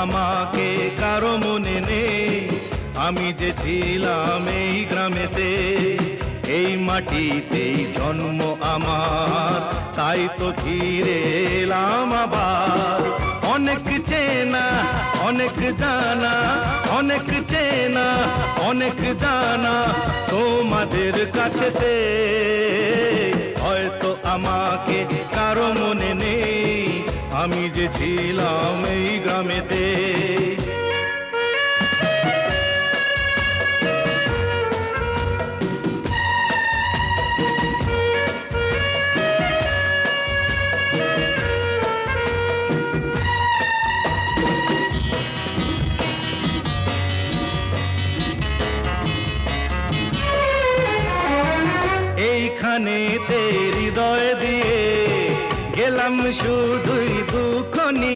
আমাকে কারো মনে নেই, আমি যে ছিলাম এই গ্রামেতে। এই মাটিতেই জন্ম আমার, তাই তো ফিরে এলাম আবার। অনেক চেনা অনেক জানা, অনেক চেনা অনেক জানা তোমাদের কাছেতে। হয়তো আমাকে কারো মনে নেই, আমি যে ছিলাম এই গ্রামেতে। এইখানেতে হৃদয় দিয়ে গেলাম শুধুই দুঃখ